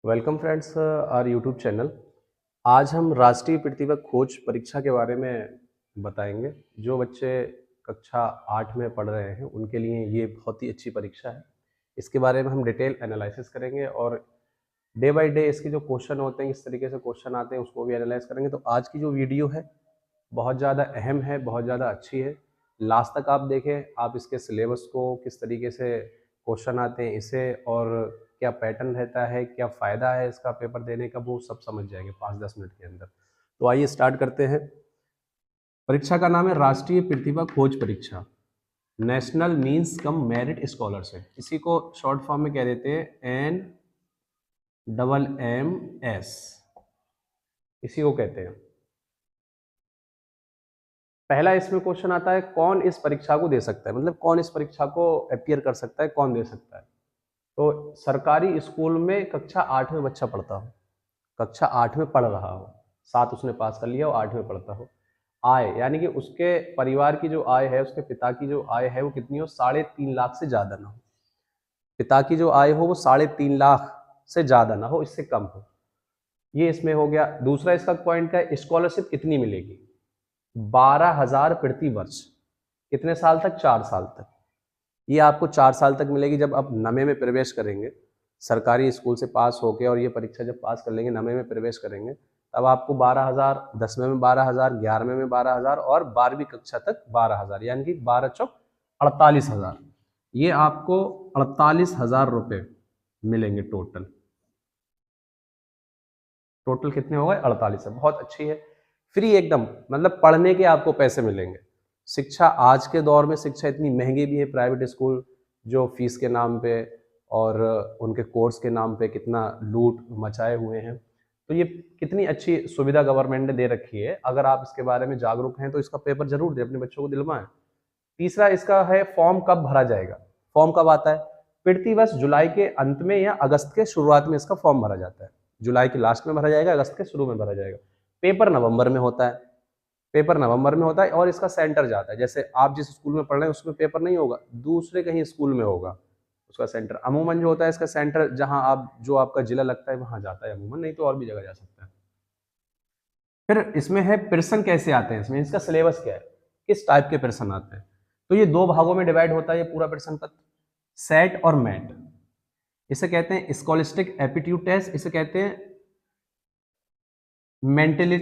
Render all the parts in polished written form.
Welcome friends our YouTube channel. आज हम राष्ट्रीय प्रतिभा खोज परीक्षा के बारे में बताएंगे। जो बच्चे कक्षा 8 में पढ़ रहे हैं उनके लिए ये बहुत ही अच्छी परीक्षा है। इसके बारे में हम डिटेल एनालिसिस करेंगे और डे बाय डे इसके जो क्वेश्चन होते हैं, किस तरीके से क्वेश्चन आते हैं, उसको भी एनालाइज करेंगे। तो आज की जो वीडियो है बहुत ज़्यादा अहम है, बहुत ज़्यादा अच्छी है। लास्ट तक आप देखें, आप इसके सिलेबस को, किस तरीके से क्वेश्चन आते हैं इसे, और क्या पैटर्न रहता है, क्या फ़ायदा है इसका पेपर देने का, वो सब समझ जाएंगे 5-10 मिनट के अंदर। तो आइए स्टार्ट करते हैं। परीक्षा का नाम है राष्ट्रीय प्रतिभा खोज परीक्षा, national means cum merit scholarship. इसी को शॉर्ट फॉर्म में कह देते हैं NMMS, इसी को कहते हैं। पहला इसमें क्वेश्चन आता है, कौन इस परीक्षा को दे सकता है, मतलब कौन इस परीक्षा को अपीयर कर सकता है, कौन दे सकता है। तो सरकारी स्कूल में कक्षा 8 में बच्चा पढ़ता हो, कक्षा 8 में पढ़ रहा हो, 7 उसने पास कर लिया हो, 8 में पढ़ता हो। आय यानी कि उसके परिवार की जो आय है, उसके पिता की जो आय है वो कितनी हो, 3.5 लाख से ज़्यादा ना हो। पिता की जो आय हो वो 3.5 लाख से ज़्यादा ना हो, इससे कम हो। ये इसमें हो गया। दूसरा इसका पॉइंट क्या है, स्कॉलरशिप कितनी मिलेगी, 12,000 प्रति वर्ष। कितने साल तक, 4 साल तक। ये आपको 4 साल तक मिलेगी। जब आप नवे में प्रवेश करेंगे, सरकारी स्कूल से पास होके, और ये परीक्षा जब पास कर लेंगे, नवे में प्रवेश करेंगे, तब आपको 12,000, 10वें में 12,000, 11वें में 12,000 और 12वीं कक्षा तक 12,000, यानी कि 12 चौक 48,000। ये आपको 48,000 रुपये मिलेंगे टोटल। टोटल कितने हो गए, 48 है। बहुत अच्छी है, फ्री एकदम, मतलब पढ़ने के आपको पैसे मिलेंगे। शिक्षा आज के दौर में, शिक्षा इतनी महंगी भी है। प्राइवेट स्कूल जो फीस के नाम पे और उनके कोर्स के नाम पे कितना लूट मचाए हुए हैं। तो ये कितनी अच्छी सुविधा गवर्नमेंट ने दे रखी है। अगर आप इसके बारे में जागरूक हैं तो इसका पेपर जरूर दें, अपने बच्चों को दिलवाएं। तीसरा इसका है, फॉर्म कब भरा जाएगा। फॉर्म कब आता है, प्रतिवर्ष जुलाई के अंत में या अगस्त के शुरुआत में इसका फॉर्म भरा जाता है। जुलाई के लास्ट में भरा जाएगा, अगस्त के शुरू में भरा जाएगा। पेपर नवंबर में होता है, पेपर नवंबर में होता है। और इसका सेंटर जाता है, जैसे आप जिस स्कूल में पढ़ रहे हैं उसमें पेपर नहीं होगा, दूसरे कहीं स्कूल में होगा उसका सेंटर। अमूमन जो होता है इसका सेंटर, जहां आप, जो आपका जिला लगता है वहां जाता है अमूमन, नहीं तो और भी जगह जा सकता है। फिर इसमें है प्रश्न कैसे आते हैं, इसमें इसका सिलेबस क्या है, किस टाइप के प्रश्न आते हैं। तो ये 2 भागों में डिवाइड होता है ये पूरा प्रश्न पत्र, सेट और मैट। इसे कहते हैं स्कॉलिस्टिक एप्टीट्यूड टेस्ट, इसे कहते हैं mentally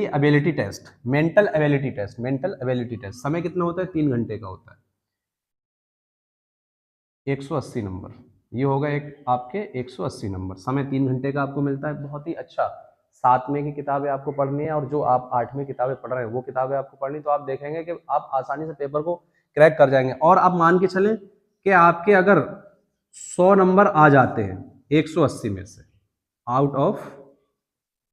ability test, mental ability test, mental ability test. समय कितना होता है, 3 घंटे का होता है, 180 नंबर। ये होगा एक आपके 180 नंबर, समय 3 घंटे का आपको मिलता है। बहुत ही अच्छा। 7वें की किताबें आपको पढ़नी है और जो आप 8वें किताबें पढ़ रहे हैं वो किताबें आपको पढ़नी, तो आप देखेंगे कि आप आसानी से पेपर को क्रैक कर जाएंगे। और आप मान के चलें कि आपके अगर 100 नंबर आ जाते हैं 180 में से, आउट ऑफ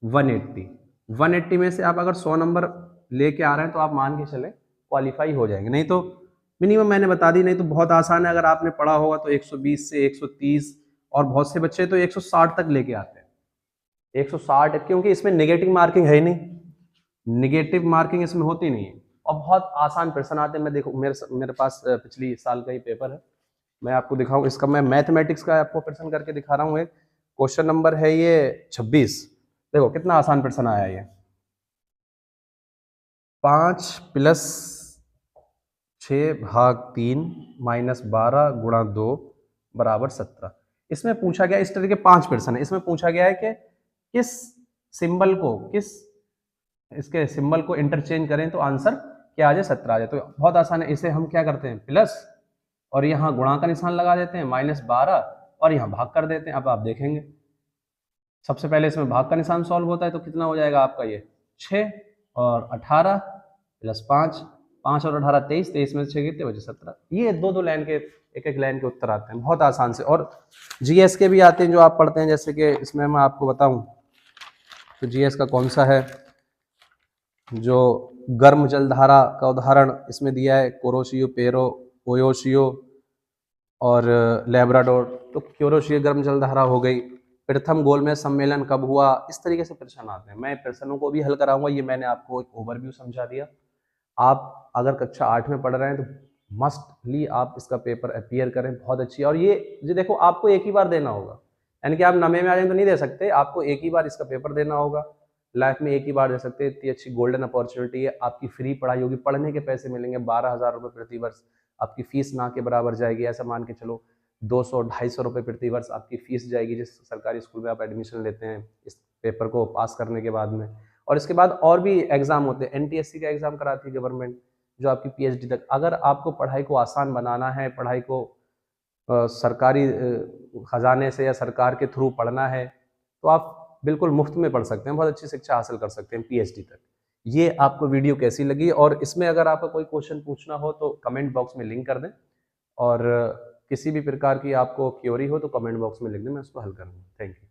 180 में से आप अगर 100 नंबर लेके आ रहे हैं, तो आप मान के चले क्वालिफाई हो जाएंगे। नहीं तो मिनिमम मैंने बता दी, नहीं तो बहुत आसान है। अगर आपने पढ़ा होगा तो 120 से 130, और बहुत से बच्चे तो 160 तक लेके आते हैं। 160, क्योंकि इसमें नेगेटिव मार्किंग है ही नहीं, नेगेटिव मार्किंग इसमें होती नहीं है। और बहुत आसान प्रश्न आते हैं। मैं देखो, मेरे पास पिछली साल का ही पेपर है, मैं आपको दिखाऊं। इसका मैं मैथमेटिक्स का आपको प्रश्न करके दिखा रहा हूँ। एक क्वेश्चन नंबर है ये 26। देखो कितना आसान प्रश्न आया ये, 5 + 6/3 - 12 × 2 = 17। इसमें पूछा गया, इस तरह के 5 प्रश्न है। इसमें पूछा गया है कि किस सिंबल को, किस इसके सिंबल को इंटरचेंज करें तो आंसर क्या आ जाए, 17 आ जाए। तो बहुत आसान है। इसे हम क्या करते हैं, प्लस, और यहाँ गुणा का निशान लगा देते हैं, -12, और यहाँ भाग कर देते हैं। अब आप देखेंगे, सबसे पहले इसमें भाग का निशान सॉल्व होता है, तो कितना हो जाएगा आपका ये 6 और 18 + 5, 5 और 18 23, 23 में से 6 कितने बचे, 17। ये 2-2 लाइन के, एक-एक लाइन के उत्तर आते हैं बहुत आसान से। और जीएस के भी आते हैं जो आप पढ़ते हैं, जैसे कि इसमें मैं आपको बताऊं तो जीएस का कौन सा है, जो गर्म जलधारा का उदाहरण इसमें दिया है, कोरोशियो, पेरो, ओयोशियो और लेब्राडोर। तो क्यूरोशियो गर्म जलधारा हो गई। प्रथम गोलमेज सम्मेलन कब हुआ, इस तरीके से प्रश्न आते हैं। मैं प्रश्नों को भी हल कराऊंगा। ये मैंने आपको एक ओवरव्यू समझा दिया। आप अगर कक्षा 8 में पढ़ रहे हैं तो मस्टली आप इसका पेपर अपीयर करें, बहुत अच्छी है। और ये देखो, आपको एक ही बार देना होगा, यानी कि आप नवे में आ जाए तो नहीं दे सकते, आपको एक ही बार इसका पेपर देना होगा, लाइफ में एक ही बार दे सकते हैं। इतनी अच्छी गोल्डन अपॉर्चुनिटी है, आपकी फ्री पढ़ाई होगी, पढ़ने के पैसे मिलेंगे 12,000 रुपये प्रति वर्ष, आपकी फीस ना के बराबर जाएगी। ऐसा मान के चलो 200-250 रुपये प्रति वर्ष आपकी फीस जाएगी जिस सरकारी स्कूल में आप एडमिशन लेते हैं इस पेपर को पास करने के बाद में। और इसके बाद और भी एग्जाम होते हैं, NTSC का एग्जाम कराती है गवर्नमेंट, जो आपकी PhD तक। अगर आपको पढ़ाई को आसान बनाना है, पढ़ाई को सरकारी खजाने से या सरकार के थ्रू पढ़ना है, तो आप बिल्कुल मुफ्त में पढ़ सकते हैं, बहुत अच्छी शिक्षा हासिल कर सकते हैं PhD तक। ये आपको वीडियो कैसी लगी, और इसमें अगर आपको कोई क्वेश्चन पूछना हो तो कमेंट बॉक्स में लिंक कर दें, और किसी भी प्रकार की आपको क्वेरी हो तो कमेंट बॉक्स में लिख दें, मैं उसको हल करूँगा। Thank you.